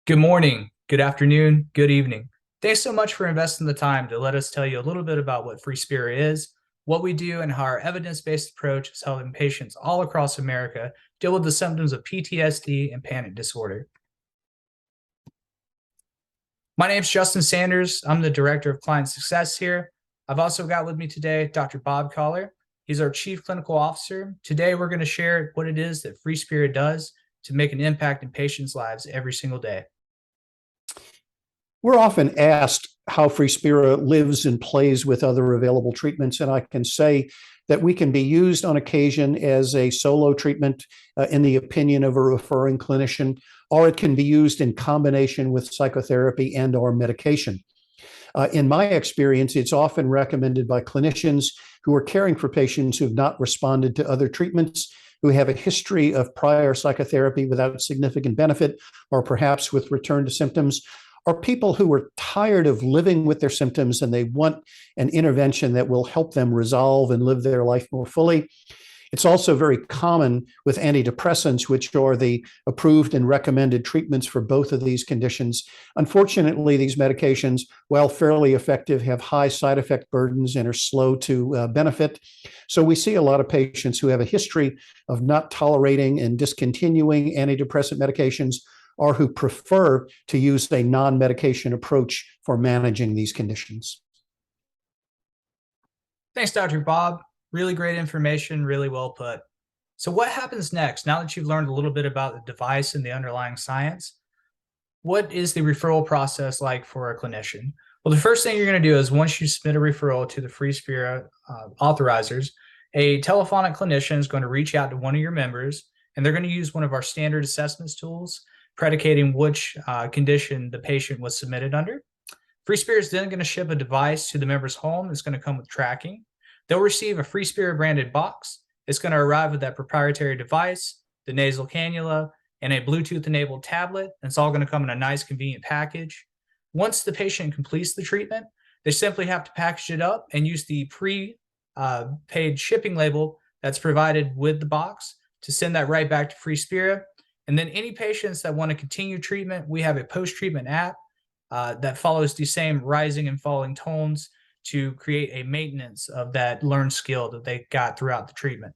Good morning, good afternoon, good evening. Thanks so much for investing the time to let us tell you a little bit about what Freespira is, what we do, and how our evidence-based approach is helping patients all across America deal with the symptoms of PTSD and panic disorder. My name is Justin Sanders. I'm the Director of Client Success here. I've also got with me today Dr. Bob Collar. He's our Chief Clinical Officer. Today, we're going to share what it is that Freespira does to make an impact in patients' lives every single day. We're often asked how Freespira lives and plays with other available treatments, and I can say that we can be used on occasion as a solo treatment in the opinion of a referring clinician, or it can be used in combination with psychotherapy and or medication. In my experience, it's often recommended by clinicians who are caring for patients who have not responded to other treatments, who have a history of prior psychotherapy without significant benefit, or perhaps with return to symptoms, or people who are tired of living with their symptoms and they want an intervention that will help them resolve and live their life more fully. It's also very common with antidepressants, which are the approved and recommended treatments for both of these conditions. Unfortunately, these medications, while fairly effective, have high side effect burdens and are slow to benefit. So we see a lot of patients who have a history of not tolerating and discontinuing antidepressant medications, or who prefer to use a non-medication approach for managing these conditions. Thanks, Dr. Bob. Really great information, really well put. So what happens next? Now that you've learned a little bit about the device and the underlying science, what is the referral process like for a clinician? Well, the first thing you're going to do is once you submit a referral to the Freespira authorizers, a telephonic clinician is going to reach out to one of your members, and they're going to use one of our standard assessments tools, predicating which condition the patient was submitted under. Freespira is then going to ship a device to the member's home. It's going to come with tracking. They'll receive a Freespira branded box. It's going to arrive with that proprietary device, the nasal cannula, and a Bluetooth-enabled tablet. It's all going to come in a nice, convenient package. Once the patient completes the treatment, they simply have to package it up and use the pre-paid shipping label that's provided with the box to send that right back to Freespira. And then any patients that want to continue treatment, we have a post-treatment app that follows the same rising and falling tones to create a maintenance of that learned skill that they got throughout the treatment.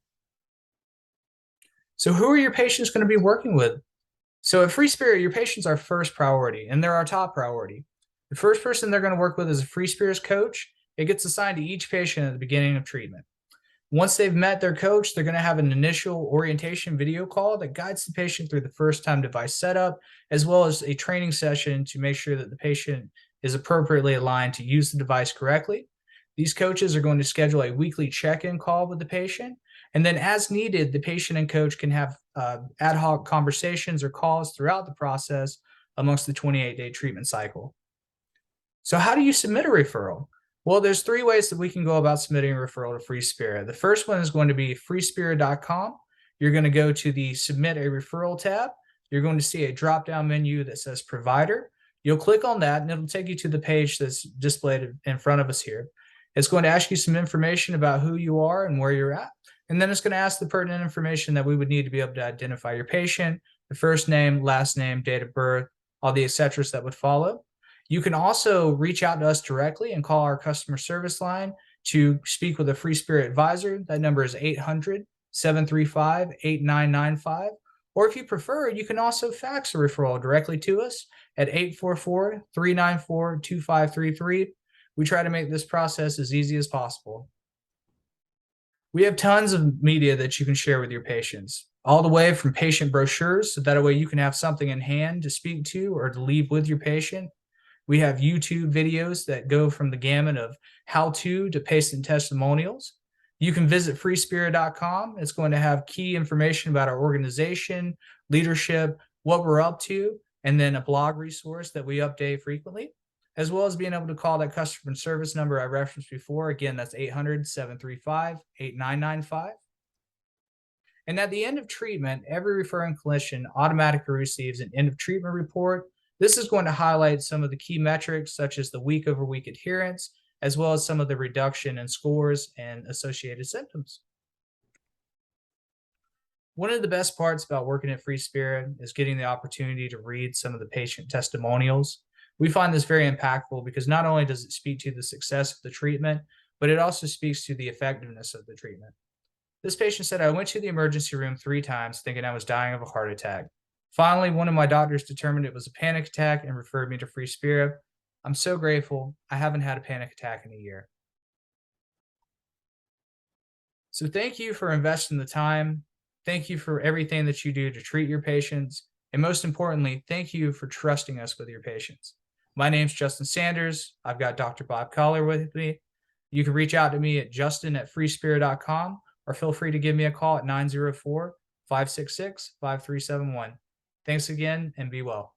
So who are your patients going to be working with? So at Freespira, your patients are first priority, and they're our top priority. The first person they're going to work with is a Freespira's coach. It gets assigned to each patient at the beginning of treatment. Once they've met their coach, they're going to have an initial orientation video call that guides the patient through the first-time device setup, as well as a training session to make sure that the patient is appropriately aligned to use the device correctly. These coaches are going to schedule a weekly check-in call with the patient, and then as needed, the patient and coach can have ad hoc conversations or calls throughout the process amongst the 28-day treatment cycle. So how do you submit a referral? Well, there's three ways that we can go about submitting a referral to Freespira. The first one is going to be freespira.com. You're going to go to the Submit a Referral tab. You're going to see a drop-down menu that says Provider. You'll click on that, and it'll take you to the page that's displayed in front of us here. It's going to ask you some information about who you are and where you're at. And then it's going to ask the pertinent information that we would need to be able to identify your patient, the first name, last name, date of birth, all the et ceteras that would follow. You can also reach out to us directly and call our customer service line to speak with a Freespira advisor. That number is 800-735-8995. Or if you prefer, you can also fax a referral directly to us at 844-394-2533. We try to make this process as easy as possible. We have tons of media that you can share with your patients, all the way from patient brochures, so that way you can have something in hand to speak to or to leave with your patient. We have YouTube videos that go from the gamut of how-to patient testimonials. You can visit freespira.com. It's going to have key information about our organization, leadership, what we're up to, and then a blog resource that we update frequently, as well as being able to call that customer service number I referenced before. Again, that's 800-735-8995. And at the end of treatment, every referring clinician automatically receives an end-of-treatment report. This is going to highlight some of the key metrics, such as the week-over-week adherence, as well as some of the reduction in scores and associated symptoms. One of the best parts about working at Freespira is getting the opportunity to read some of the patient testimonials. We find this very impactful because not only does it speak to the success of the treatment, but it also speaks to the effectiveness of the treatment. This patient said, I went to the emergency room 3 times thinking I was dying of a heart attack. Finally, one of my doctors determined it was a panic attack and referred me to Freespira. I'm so grateful. I haven't had a panic attack in a year. So thank you for investing the time. Thank you for everything that you do to treat your patients. And most importantly, thank you for trusting us with your patients. My name's Justin Sanders. I've got Dr. Bob Collar with me. You can reach out to me at justin@freespira.com or feel free to give me a call at 904-566-5371. Thanks again and be well.